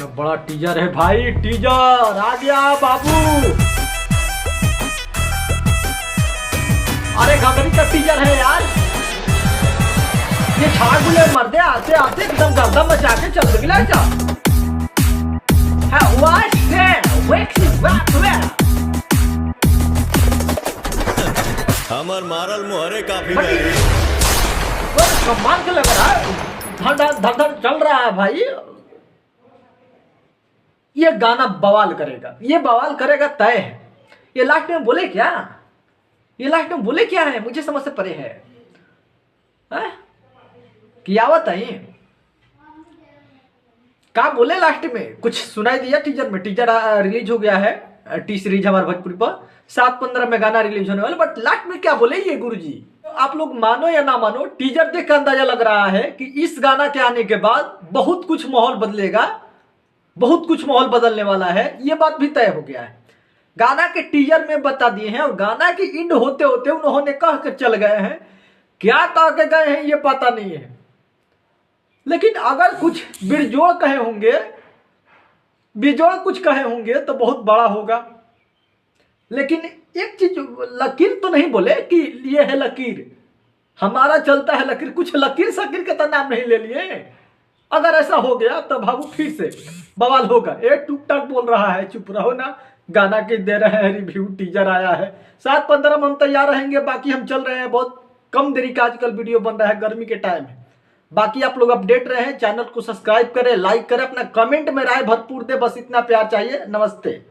क्या बड़ा टीजर है भाई, टीजर आ गया बाबू। अरे घबरी का टीजर है यार। ये छाड़ बुले मर्दे आते आते एकदम गर्दन मचा के चल गया क्या है। वाश है वेक्सी वाट हमर मारल मुहरे काफी कमाल के लग रहा है। धड़ धड़ धड़ चल रहा है भाई। ये गाना बवाल करेगा, ये बवाल करेगा तय है। ये लास्ट में बोले क्या, ये लास्ट में बोले क्या है मुझे समझ से परे है, कियावत है क्या बोले लास्ट में कुछ सुनाई दिया टीजर में। टीजर रिलीज हो गया है, टी सीरीज हमारे भोजपुरी पर 7/15 में गाना रिलीज होने वाला। बट लास्ट में क्या बोले ये गुरुजी, आप लोग मानो या ना मानो, टीजर देख कर अंदाजा लग रहा है कि इस गाना के आने के बाद बहुत कुछ माहौल बदलेगा, बहुत कुछ माहौल बदलने वाला है। ये बात भी तय हो गया है। गाना के टीजर में बता दिए हैं और गाना की इंड होते होते उन्होंने कह कर चल गए हैं। क्या कह के गए हैं ये पता नहीं है, लेकिन अगर कुछ बिरजोड़ कहे होंगे, बिरजोड़ कुछ कहे होंगे तो बहुत बड़ा होगा। लेकिन एक चीज लकीर तो नहीं बोले कि ये है लकीर, हमारा चलता है लकीर। कुछ लकीर शकीर का तो नाम नहीं ले लिए। अगर ऐसा हो गया तो भावू फिर से बवाल होगा। एक टूक टाक बोल रहा है, चुप रहो ना। गाना के दे रहे हैं रिव्यू, टीजर आया है 7/15 में हम तैयार रहेंगे। बाकी हम चल रहे हैं, बहुत कम देरी का आजकल वीडियो बन रहा है, गर्मी के टाइम है। बाकी आप लोग अपडेट रहे, चैनल को सब्सक्राइब करें, लाइक करें, अपना कमेंट में राय भरपूर दे, बस इतना प्यार चाहिए। नमस्ते।